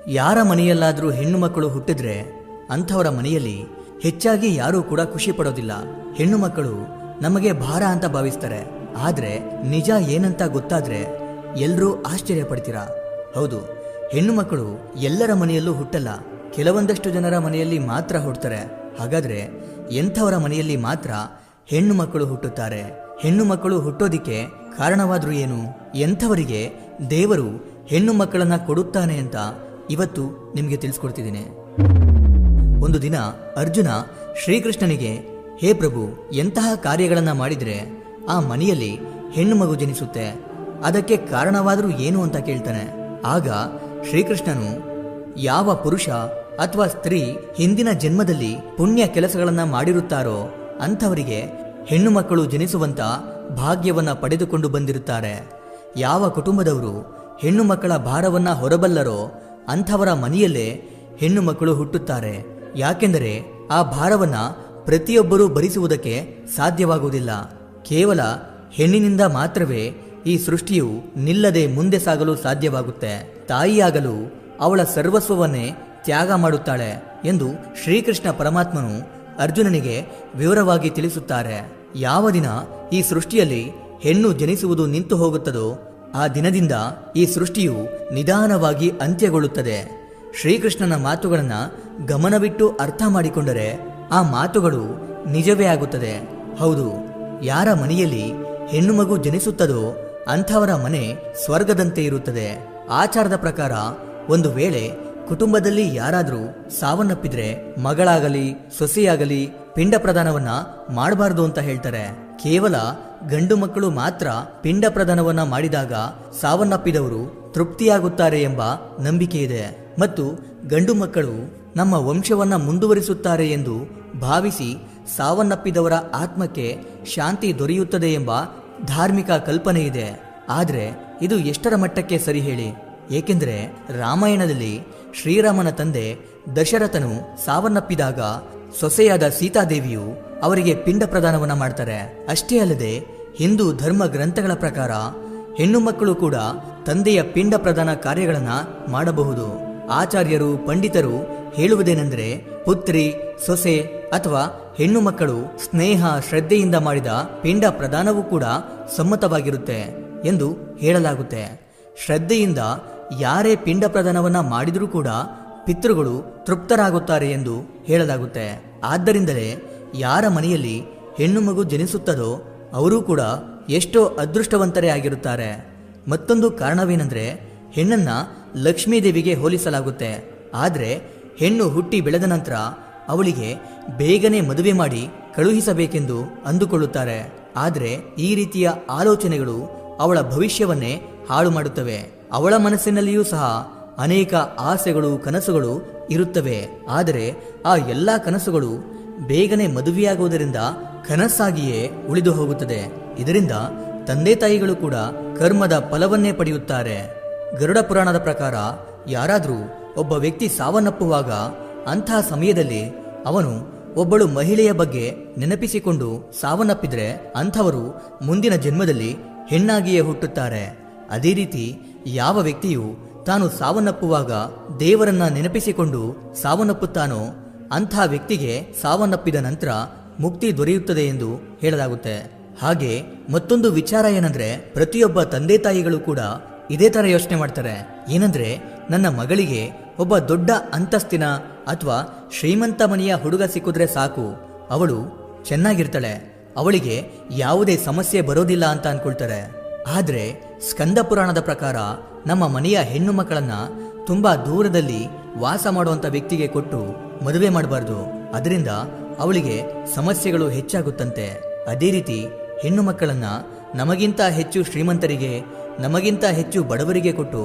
ಯಾರ ಮನೆಯಲ್ಲಾದರೂ ಹೆಣ್ಣು ಮಕ್ಕಳು ಹುಟ್ಟಿದ್ರೆ ಅಂಥವರ ಮನೆಯಲ್ಲಿ ಹೆಚ್ಚಾಗಿ ಯಾರೂ ಕೂಡ ಖುಷಿ ಪಡೋದಿಲ್ಲ. ಹೆಣ್ಣು ಮಕ್ಕಳು ನಮಗೆ ಭಾರ ಅಂತ ಭಾವಿಸ್ತಾರೆ. ಆದ್ರೆ ನಿಜ ಏನಂತ ಗೊತ್ತಾದ್ರೆ ಎಲ್ಲರೂ ಆಶ್ಚರ್ಯ ಪಡ್ತೀರಾ. ಹೌದು, ಹೆಣ್ಣು ಮಕ್ಕಳು ಎಲ್ಲರ ಮನೆಯಲ್ಲೂ ಹುಟ್ಟಲ್ಲ, ಕೆಲವೊಂದಷ್ಟು ಜನರ ಮನೆಯಲ್ಲಿ ಮಾತ್ರ ಹುಟ್ಟುತ್ತಾರೆ. ಹಾಗಾದ್ರೆ ಎಂಥವರ ಮನೆಯಲ್ಲಿ ಮಾತ್ರ ಹೆಣ್ಣು ಮಕ್ಕಳು ಹುಟ್ಟುತ್ತಾರೆ? ಹೆಣ್ಣು ಮಕ್ಕಳು ಹುಟ್ಟೋದಿಕ್ಕೆ ಕಾರಣವಾದ್ರೂ ಏನು? ಎಂಥವರಿಗೆ ದೇವರು ಹೆಣ್ಣು ಮಕ್ಕಳನ್ನ ಕೊಡುತ್ತಾನೆ ಅಂತ ಇವತ್ತು ನಿಮಗೆ ತಿಳಿಸ್ಕೊಡ್ತಿದ್ದೀನಿ. ಒಂದು ದಿನ ಅರ್ಜುನ ಶ್ರೀಕೃಷ್ಣನಿಗೆ, ಹೇ ಪ್ರಭು, ಎಂತಹ ಕಾರ್ಯಗಳನ್ನ ಮಾಡಿದ್ರೆ ಆ ಮನೆಯಲ್ಲಿ ಹೆಣ್ಣು ಮಗು ಜನಿಸುತ್ತೆ, ಅದಕ್ಕೆ ಕಾರಣವಾದರೂ ಏನು ಅಂತ ಕೇಳ್ತಾನೆ. ಆಗ ಶ್ರೀಕೃಷ್ಣನು, ಯಾವ ಪುರುಷ ಅಥವಾ ಸ್ತ್ರೀ ಹಿಂದಿನ ಜನ್ಮದಲ್ಲಿ ಪುಣ್ಯ ಕೆಲಸಗಳನ್ನ ಮಾಡಿರುತ್ತಾರೋ ಅಂಥವರಿಗೆ ಹೆಣ್ಣು ಮಕ್ಕಳು ಜನಿಸುವಂತ ಭಾಗ್ಯವನ್ನ ಪಡೆದುಕೊಂಡು ಬಂದಿರುತ್ತಾರೆ. ಯಾವ ಕುಟುಂಬದವರು ಹೆಣ್ಣು ಮಕ್ಕಳ ಭಾರವನ್ನ ಹೊರಬಲ್ಲರೋ ಅಂಥವರ ಮನೆಯಲ್ಲೇ ಹೆಣ್ಣು ಮಕ್ಕಳು ಹುಟ್ಟುತ್ತಾರೆ. ಯಾಕೆಂದರೆ ಆ ಭಾರವನ್ನ ಪ್ರತಿಯೊಬ್ಬರೂ ಭರಿಸುವುದಕ್ಕೆ ಸಾಧ್ಯವಾಗುವುದಿಲ್ಲ. ಕೇವಲ ಹೆಣ್ಣಿನಿಂದ ಮಾತ್ರವೇ ಈ ಸೃಷ್ಟಿಯು ನಿಲ್ಲದೆ ಮುಂದೆ ಸಾಗಲು ಸಾಧ್ಯವಾಗುತ್ತೆ. ತಾಯಿಯಾಗಲು ಅವಳ ಸರ್ವಸ್ವವನ್ನೇ ತ್ಯಾಗ ಮಾಡುತ್ತಾಳೆ ಎಂದು ಶ್ರೀಕೃಷ್ಣ ಪರಮಾತ್ಮನು ಅರ್ಜುನನಿಗೆ ವಿವರವಾಗಿ ತಿಳಿಸುತ್ತಾರೆ. ಯಾವ ದಿನ ಈ ಸೃಷ್ಟಿಯಲ್ಲಿ ಹೆಣ್ಣು ಜನಿಸುವುದು ನಿಂತು ಹೋಗುತ್ತದೋ ಆ ದಿನದಿಂದ ಈ ಸೃಷ್ಟಿಯು ನಿಧಾನವಾಗಿ ಅಂತ್ಯಗೊಳ್ಳುತ್ತದೆ. ಶ್ರೀಕೃಷ್ಣನ ಮಾತುಗಳನ್ನ ಗಮನವಿಟ್ಟು ಅರ್ಥ ಮಾಡಿಕೊಂಡರೆ ಆ ಮಾತುಗಳು ನಿಜವೇ ಆಗುತ್ತದೆ. ಹೌದು, ಯಾರ ಮನೆಯಲ್ಲಿ ಹೆಣ್ಣು ಮಗು ಜನಿಸುತ್ತದೋ ಅಂಥವರ ಮನೆ ಸ್ವರ್ಗದಂತೆ ಇರುತ್ತದೆ. ಆಚಾರದ ಪ್ರಕಾರ ಒಂದು ವೇಳೆ ಕುಟುಂಬದಲ್ಲಿ ಯಾರಾದರೂ ಸಾವನ್ನಪ್ಪಿದ್ರೆ ಮಗಳಾಗಲಿ ಸೊಸೆಯಾಗಲಿ ಪಿಂಡ ಪ್ರದಾನವನ್ನ ಮಾಡಬಾರದು ಅಂತ ಹೇಳ್ತಾರೆ. ಕೇವಲ ಗಂಡು ಮಕ್ಕಳು ಮಾತ್ರ ಪಿಂಡ ಪ್ರದಾನವನ್ನ ಮಾಡಿದಾಗ ಸಾವನ್ನಪ್ಪಿದವರು ತೃಪ್ತಿಯಾಗುತ್ತಾರೆ ಎಂಬ ನಂಬಿಕೆ ಇದೆ. ಮತ್ತು ಗಂಡು ಮಕ್ಕಳು ನಮ್ಮ ವಂಶವನ್ನ ಮುಂದುವರಿಸುತ್ತಾರೆ ಎಂದು ಭಾವಿಸಿ ಸಾವನ್ನಪ್ಪಿದವರ ಆತ್ಮಕ್ಕೆ ಶಾಂತಿ ದೊರೆಯುತ್ತದೆ ಎಂಬ ಧಾರ್ಮಿಕ ಕಲ್ಪನೆ ಇದೆ. ಆದರೆ ಇದು ಎಷ್ಟರ ಮಟ್ಟಕ್ಕೆ ಸರಿ ಹೇಳಿ? ಏಕೆಂದರೆ ರಾಮಾಯಣದಲ್ಲಿ ಶ್ರೀರಾಮನ ತಂದೆ ದಶರಥನು ಸಾವನ್ನಪ್ಪಿದಾಗ ಸೊಸೆಯಾದ ಸೀತಾದೇವಿಯು ಅವರಿಗೆ ಪಿಂಡ ಪ್ರದಾನವನ್ನ ಮಾಡ್ತಾರೆ. ಅಷ್ಟೇ ಅಲ್ಲದೆ ಹಿಂದೂ ಧರ್ಮ ಗ್ರಂಥಗಳ ಪ್ರಕಾರ ಹೆಣ್ಣು ಮಕ್ಕಳು ಕೂಡ ತಂದೆಯ ಪಿಂಡ ಪ್ರದಾನ ಕಾರ್ಯಗಳನ್ನ ಮಾಡಬಹುದು. ಆಚಾರ್ಯರು ಪಂಡಿತರು ಹೇಳುವುದೇನೆಂದರೆ, ಪುತ್ರಿ, ಸೊಸೆ ಅಥವಾ ಹೆಣ್ಣು ಮಕ್ಕಳು ಸ್ನೇಹ ಶ್ರದ್ಧೆಯಿಂದ ಮಾಡಿದ ಪಿಂಡ ಪ್ರದಾನವೂ ಕೂಡ ಸಮ್ಮತವಾಗಿರುತ್ತೆ ಎಂದು ಹೇಳಲಾಗುತ್ತೆ. ಶ್ರದ್ಧೆಯಿಂದ ಯಾರೇ ಪಿಂಡ ಪ್ರದಾನವನ್ನ ಮಾಡಿದರೂ ಕೂಡ ಪಿತೃಗಳು ತೃಪ್ತರಾಗುತ್ತಾರೆ ಎಂದು ಹೇಳಲಾಗುತ್ತೆ. ಆದ್ದರಿಂದಲೇ ಯಾರ ಮನೆಯಲ್ಲಿ ಹೆಣ್ಣು ಮಗು ಜನಿಸುತ್ತದೋ ಅವರೂ ಕೂಡ ಎಷ್ಟೋ ಅದೃಷ್ಟವಂತರೇ ಆಗಿರುತ್ತಾರೆ. ಮತ್ತೊಂದು ಕಾರಣವೇನೆಂದರೆ, ಹೆಣ್ಣನ್ನ ಲಕ್ಷ್ಮೀದೇವಿಗೆ ಹೋಲಿಸಲಾಗುತ್ತೆ. ಆದರೆ ಹೆಣ್ಣು ಹುಟ್ಟಿ ಬೆಳೆದ ನಂತರ ಅವಳಿಗೆ ಬೇಗನೆ ಮದುವೆ ಮಾಡಿ ಕಳುಹಿಸಬೇಕೆಂದು ಅಂದುಕೊಳ್ಳುತ್ತಾರೆ. ಆದರೆ ಈ ರೀತಿಯ ಆಲೋಚನೆಗಳು ಅವಳ ಭವಿಷ್ಯವನ್ನೇ ಹಾಳು ಮಾಡುತ್ತವೆ. ಅವಳ ಮನಸ್ಸಿನಲ್ಲಿಯೂ ಸಹ ಅನೇಕ ಆಸೆಗಳು ಕನಸುಗಳು ಇರುತ್ತವೆ. ಆದರೆ ಆ ಎಲ್ಲ ಕನಸುಗಳು ಬೇಗನೆ ಮದುವೆಯಾಗುವುದರಿಂದ ಕನಸಾಗಿಯೇ ಉಳಿದು ಹೋಗುತ್ತದೆ. ಇದರಿಂದ ತಂದೆ ತಾಯಿಗಳು ಕೂಡ ಕರ್ಮದ ಫಲವನ್ನೇ ಪಡೆಯುತ್ತಾರೆ. ಗರುಡ ಪುರಾಣದ ಪ್ರಕಾರ ಯಾರಾದರೂ ಒಬ್ಬ ವ್ಯಕ್ತಿ ಸಾವನ್ನಪ್ಪುವಾಗ ಅಂತಹ ಸಮಯದಲ್ಲಿ ಅವನು ಒಬ್ಬಳು ಮಹಿಳೆಯ ಬಗ್ಗೆ ನೆನಪಿಸಿಕೊಂಡು ಸಾವನ್ನಪ್ಪಿದ್ರೆ ಅಂಥವರು ಮುಂದಿನ ಜನ್ಮದಲ್ಲಿ ಹೆಣ್ಣಾಗಿಯೇ ಹುಟ್ಟುತ್ತಾರೆ. ಅದೇ ರೀತಿ ಯಾವ ವ್ಯಕ್ತಿಯು ತಾನು ಸಾವನ್ನಪ್ಪುವಾಗ ದೇವರನ್ನ ನೆನಪಿಸಿಕೊಂಡು ಸಾವನ್ನಪ್ಪುತ್ತಾನೋ ಅಂಥ ವ್ಯಕ್ತಿಗೆ ಸಾವನ್ನಪ್ಪಿದ ನಂತರ ಮುಕ್ತಿ ದೊರೆಯುತ್ತದೆ ಎಂದು ಹೇಳಲಾಗುತ್ತೆ. ಹಾಗೆ ಮತ್ತೊಂದು ವಿಚಾರ ಏನಂದ್ರೆ, ಪ್ರತಿಯೊಬ್ಬ ತಂದೆ ತಾಯಿಗಳು ಕೂಡ ಇದೇ ತರ ಯೋಚನೆ ಮಾಡ್ತಾರೆ. ಏನಂದ್ರೆ, ನನ್ನ ಮಗಳಿಗೆ ಒಬ್ಬ ದೊಡ್ಡ ಅಂತಸ್ತಿನ ಅಥವಾ ಶ್ರೀಮಂತ ಮನೆಯ ಹುಡುಗ ಸಿಕ್ಕಿದ್ರೆ ಸಾಕು, ಅವಳು ಚೆನ್ನಾಗಿರ್ತಾಳೆ, ಅವಳಿಗೆ ಯಾವುದೇ ಸಮಸ್ಯೆ ಬರೋದಿಲ್ಲ ಅಂತ ಅನ್ಕೊಳ್ತಾರೆ. ಆದ್ರೆ ಸ್ಕಂದ ಪುರಾಣದ ಪ್ರಕಾರ ನಮ್ಮ ಮನೆಯ ಹೆಣ್ಣು ಮಕ್ಕಳನ್ನ ತುಂಬಾ ದೂರದಲ್ಲಿ ವಾಸ ಮಾಡುವಂತ ವ್ಯಕ್ತಿಗೆ ಕೊಟ್ಟು ಮದುವೆ ಮಾಡಬಾರ್ದು. ಅದರಿಂದ ಅವಳಿಗೆ ಸಮಸ್ಯೆಗಳು ಹೆಚ್ಚಾಗುತ್ತಂತೆ. ಅದೇ ರೀತಿ ಹೆಣ್ಣು ಮಕ್ಕಳನ್ನ ನಮಗಿಂತ ಹೆಚ್ಚು ಶ್ರೀಮಂತರಿಗೆ, ನಮಗಿಂತ ಹೆಚ್ಚು ಬಡವರಿಗೆ ಕೊಟ್ಟು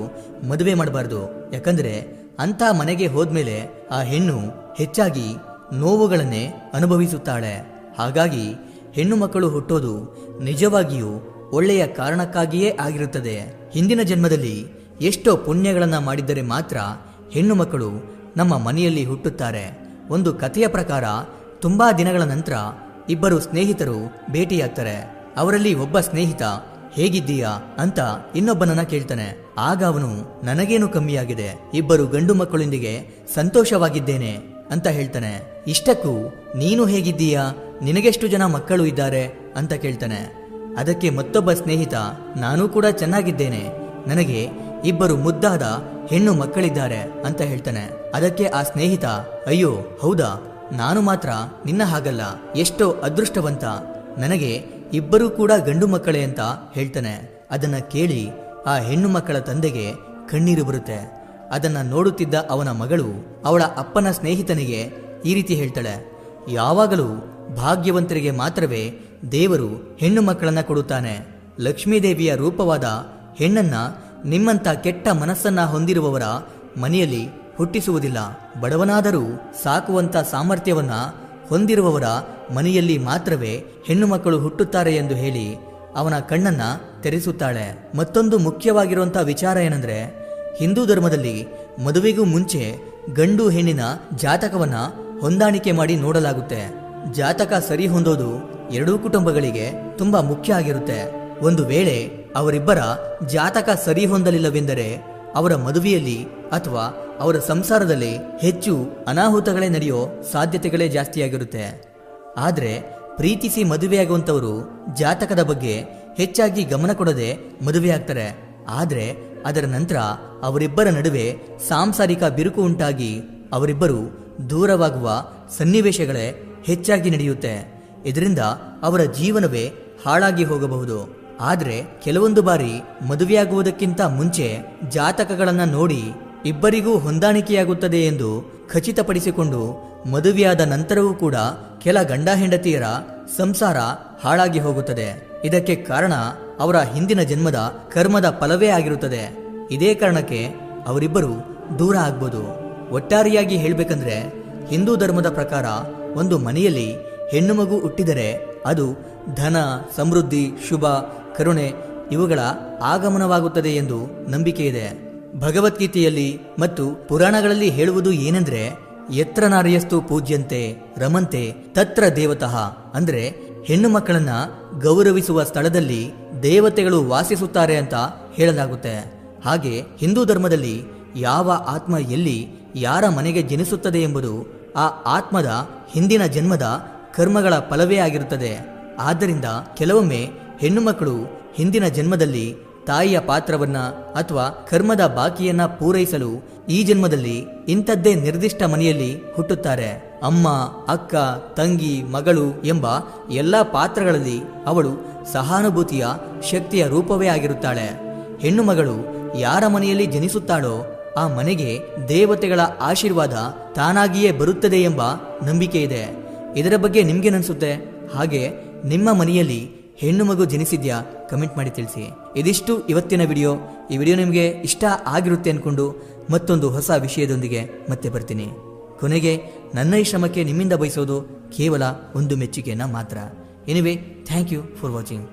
ಮದುವೆ ಮಾಡಬಾರ್ದು. ಯಾಕಂದ್ರೆ ಅಂಥ ಮನೆಗೆ ಹೋದ್ಮೇಲೆ ಆ ಹೆಣ್ಣು ಹೆಚ್ಚಾಗಿ ನೋವುಗಳನ್ನೇ ಅನುಭವಿಸುತ್ತಾಳೆ. ಹಾಗಾಗಿ ಹೆಣ್ಣು ಮಕ್ಕಳು ಹುಟ್ಟೋದು ನಿಜವಾಗಿಯೂ ಒಳ್ಳೆಯ ಕಾರಣಕ್ಕಾಗಿಯೇ ಆಗಿರುತ್ತದೆ. ಹಿಂದಿನ ಜನ್ಮದಲ್ಲಿ ಎಷ್ಟೋ ಪುಣ್ಯಗಳನ್ನ ಮಾಡಿದ್ದರೆ ಮಾತ್ರ ಹೆಣ್ಣು ಮಕ್ಕಳು ನಮ್ಮ ಮನೆಯಲ್ಲಿ ಹುಟ್ಟುತ್ತಾರೆ. ಒಂದು ಕಥೆಯ ಪ್ರಕಾರ ತುಂಬಾ ದಿನಗಳ ನಂತರ ಇಬ್ಬರು ಸ್ನೇಹಿತರು ಭೇಟಿಯಾಗ್ತಾರೆ. ಅವರಲ್ಲಿ ಒಬ್ಬ ಸ್ನೇಹಿತ ಹೇಗಿದ್ದೀಯಾ ಅಂತ ಇನ್ನೊಬ್ಬನನ್ನ ಕೇಳ್ತಾನೆ. ಆಗ ಅವನು ನನಗೇನು ಕಮ್ಮಿಯಾಗಿದೆ, ಇಬ್ಬರು ಗಂಡು ಮಕ್ಕಳೊಂದಿಗೆ ಸಂತೋಷವಾಗಿದ್ದೇನೆ ಅಂತ ಹೇಳ್ತಾನೆ. ಇಷ್ಟಕ್ಕೂ ನೀನು ಹೇಗಿದ್ದೀಯಾ, ನಿನಗೆಷ್ಟು ಜನ ಮಕ್ಕಳು ಇದ್ದಾರೆ ಅಂತ ಕೇಳ್ತಾನೆ. ಅದಕ್ಕೆ ಮತ್ತೊಬ್ಬ ಸ್ನೇಹಿತ, ನಾನೂ ಕೂಡ ಚೆನ್ನಾಗಿದ್ದೇನೆ, ನನಗೆ ಇಬ್ಬರು ಮುದ್ದಾದ ಹೆಣ್ಣು ಮಕ್ಕಳಿದ್ದಾರೆ ಅಂತ ಹೇಳ್ತಾನೆ. ಅದಕ್ಕೆ ಆ ಸ್ನೇಹಿತ, ಅಯ್ಯೋ ಹೌದಾ, ನಾನು ಮಾತ್ರ ನಿನ್ನ ಹಾಗಲ್ಲ, ಎಷ್ಟೋ ಅದೃಷ್ಟವಂತ, ನನಗೆ ಇಬ್ಬರೂ ಕೂಡ ಗಂಡು ಮಕ್ಕಳೇ ಅಂತ ಹೇಳ್ತಾನೆ. ಅದನ್ನ ಕೇಳಿ ಆ ಹೆಣ್ಣು ಮಕ್ಕಳ ತಂದೆಗೆ ಕಣ್ಣೀರು ಬರುತ್ತೆ. ಅದನ್ನ ನೋಡುತ್ತಿದ್ದ ಅವನ ಮಗಳು ಅವಳ ಅಪ್ಪನ ಸ್ನೇಹಿತನಿಗೆ ಈ ರೀತಿ ಹೇಳ್ತಾಳೆ, ಯಾವಾಗಲೂ ಭಾಗ್ಯವಂತರಿಗೆ ಮಾತ್ರವೇ ದೇವರು ಹೆಣ್ಣು ಮಕ್ಕಳನ್ನ ಕೊಡುತ್ತಾನೆ. ಲಕ್ಷ್ಮೀದೇವಿಯ ರೂಪವಾದ ಹೆಣ್ಣನ್ನ ನಿಮ್ಮಂತ ಕೆಟ್ಟ ಮನಸ್ಸನ್ನ ಹೊಂದಿರುವವರ ಮನೆಯಲ್ಲಿ ಹುಟ್ಟಿಸುವುದಿಲ್ಲ. ಬಡವನಾದರೂ ಸಾಕುವಂತ ಸಾಮರ್ಥ್ಯವನ್ನ ಹೊಂದಿರುವವರ ಮನೆಯಲ್ಲಿ ಮಾತ್ರವೇ ಹೆಣ್ಣು ಮಕ್ಕಳು ಹುಟ್ಟುತ್ತಾರೆ ಎಂದು ಹೇಳಿ ಅವನ ಕಣ್ಣನ್ನ ತೆರೆಸುತ್ತಾಳೆ. ಮತ್ತೊಂದು ಮುಖ್ಯವಾಗಿರುವಂಥ ವಿಚಾರ ಏನಂದ್ರೆ, ಹಿಂದೂ ಧರ್ಮದಲ್ಲಿ ಮದುವೆಗೂ ಮುಂಚೆ ಗಂಡು ಹೆಣ್ಣಿನ ಜಾತಕವನ್ನ ಹೊಂದಾಣಿಕೆ ಮಾಡಿ ನೋಡಲಾಗುತ್ತೆ. ಜಾತಕ ಸರಿ ಹೊಂದೋದು ಎರಡೂ ಕುಟುಂಬಗಳಿಗೆ ತುಂಬಾ ಮುಖ್ಯ ಆಗಿರುತ್ತೆ. ಒಂದು ವೇಳೆ ಅವರಿಬ್ಬರ ಜಾತಕ ಸರಿ ಹೊಂದಲಿಲ್ಲವೆಂದರೆ ಅವರ ಮದುವೆಯಲ್ಲಿ ಅಥವಾ ಅವರ ಸಂಸಾರದಲ್ಲಿ ಹೆಚ್ಚು ಅನಾಹುತಗಳೇ ನಡೆಯೋ ಸಾಧ್ಯತೆಗಳೇ ಜಾಸ್ತಿಯಾಗಿರುತ್ತೆ. ಆದರೆ ಪ್ರೀತಿಸಿ ಮದುವೆಯಾಗುವಂಥವರು ಜಾತಕದ ಬಗ್ಗೆ ಹೆಚ್ಚಾಗಿ ಗಮನ ಕೊಡದೆ ಮದುವೆಯಾಗ್ತಾರೆ. ಆದರೆ ಅದರ ನಂತರ ಅವರಿಬ್ಬರ ನಡುವೆ ಸಾಂಸಾರಿಕ ಬಿರುಕು ಉಂಟಾಗಿ ಅವರಿಬ್ಬರು ದೂರವಾಗುವ ಸನ್ನಿವೇಶಗಳೇ ಹೆಚ್ಚಾಗಿ ನಡೆಯುತ್ತೆ. ಇದರಿಂದ ಅವರ ಜೀವನವೇ ಹಾಳಾಗಿ ಹೋಗಬಹುದು. ಆದರೆ ಕೆಲವೊಂದು ಬಾರಿ ಮದುವೆಯಾಗುವುದಕ್ಕಿಂತ ಮುಂಚೆ ಜಾತಕಗಳನ್ನು ನೋಡಿ ಇಬ್ಬರಿಗೂ ಹೊಂದಾಣಿಕೆಯಾಗುತ್ತದೆ ಎಂದು ಖಚಿತಪಡಿಸಿಕೊಂಡು ಮದುವೆಯಾದ ನಂತರವೂ ಕೂಡ ಕೆಲ ಗಂಡ ಹೆಂಡತಿಯರ ಸಂಸಾರ ಹಾಳಾಗಿ ಹೋಗುತ್ತದೆ. ಇದಕ್ಕೆ ಕಾರಣ ಅವರ ಹಿಂದಿನ ಜನ್ಮದ ಕರ್ಮದ ಫಲವೇ ಆಗಿರುತ್ತದೆ. ಇದೇ ಕಾರಣಕ್ಕೆ ಅವರಿಬ್ಬರು ದೂರ ಆಗ್ಬೋದು. ಒಟ್ಟಾರೆಯಾಗಿ ಹೇಳ್ಬೇಕಂದ್ರೆ ಹಿಂದೂ ಧರ್ಮದ ಪ್ರಕಾರ ಒಂದು ಮನೆಯಲ್ಲಿ ಹೆಣ್ಣು ಮಗು ಹುಟ್ಟಿದರೆ ಅದು ಧನ, ಸಮೃದ್ಧಿ, ಶುಭ, ಕರುಣೆ ಇವುಗಳ ಆಗಮನವಾಗುತ್ತದೆ ಎಂದು ನಂಬಿಕೆ ಇದೆ. ಭಗವದ್ಗೀತೆಯಲ್ಲಿ ಮತ್ತು ಪುರಾಣಗಳಲ್ಲಿ ಹೇಳುವುದು ಏನೆಂದ್ರೆ, ಯತ್ರ ನಾರ್ಯಸ್ತು ಪೂಜ್ಯಂತೆ ರಮಂತೆ ತತ್ರ ದೇವತಃ, ಅಂದ್ರೆ ಹೆಣ್ಣು ಮಕ್ಕಳನ್ನ ಗೌರವಿಸುವ ಸ್ಥಳದಲ್ಲಿ ದೇವತೆಗಳು ವಾಸಿಸುತ್ತಾರೆ ಅಂತ ಹೇಳಲಾಗುತ್ತೆ. ಹಾಗೆ ಹಿಂದೂ ಧರ್ಮದಲ್ಲಿ ಯಾವ ಆತ್ಮ ಎಲ್ಲಿ ಯಾರ ಮನೆಗೆ ಜನಿಸುತ್ತದೆ ಎಂಬುದು ಆ ಆತ್ಮದ ಹಿಂದಿನ ಜನ್ಮದ ಕರ್ಮಗಳ ಫಲವೇ ಆಗಿರುತ್ತದೆ. ಆದ್ದರಿಂದ ಕೆಲವೊಮ್ಮೆ ಹೆಣ್ಣು ಮಕ್ಕಳು ಹಿಂದಿನ ಜನ್ಮದಲ್ಲಿ ತಾಯಿಯ ಪಾತ್ರವನ್ನ ಅಥವಾ ಕರ್ಮದ ಬಾಕಿಯನ್ನ ಪೂರೈಸಲು ಈ ಜನ್ಮದಲ್ಲಿ ಇಂಥದ್ದೇ ನಿರ್ದಿಷ್ಟ ಮನೆಯಲ್ಲಿ ಹುಟ್ಟುತ್ತಾರೆ. ಅಮ್ಮ, ಅಕ್ಕ, ತಂಗಿ, ಮಗಳು ಎಂಬ ಎಲ್ಲ ಪಾತ್ರಗಳಲ್ಲಿ ಅವಳು ಸಹಾನುಭೂತಿಯ ಶಕ್ತಿಯ ರೂಪವೇ ಆಗಿರುತ್ತಾಳೆ. ಹೆಣ್ಣು ಮಗಳು ಯಾರ ಮನೆಯಲ್ಲಿ ಜನಿಸುತ್ತಾಳೋ ಆ ಮನೆಗೆ ದೇವತೆಗಳ ಆಶೀರ್ವಾದ ತಾನಾಗಿಯೇ ಬರುತ್ತದೆ ಎಂಬ ನಂಬಿಕೆ ಇದೆ. ಇದರ ಬಗ್ಗೆ ನಿಮ್ಗೇನನ್ಸುತ್ತೆ? ಹಾಗೆ ನಿಮ್ಮ ಮನೆಯಲ್ಲಿ ಹೆಣ್ಣು ಮಗು ಜನಿಸಿದ್ಯಾ? ಕಮೆಂಟ್ ಮಾಡಿ ತಿಳಿಸಿ. ಇದಿಷ್ಟು ಇವತ್ತಿನ ವಿಡಿಯೋ. ಈ ವಿಡಿಯೋ ನಿಮಗೆ ಇಷ್ಟ ಆಗಿರುತ್ತೆ ಅಂದ್ಕೊಂಡು ಮತ್ತೊಂದು ಹೊಸ ವಿಷಯದೊಂದಿಗೆ ಮತ್ತೆ ಬರ್ತೀನಿ. ಕೊನೆಗೆ ನನ್ನ ಈ ಶ್ರಮಕ್ಕೆ ನಿಮ್ಮಿಂದ ಬಯಸೋದು ಕೇವಲ ಒಂದು ಮೆಚ್ಚುಗೆಯನ್ನು ಮಾತ್ರ. Anyway, thank you for watching.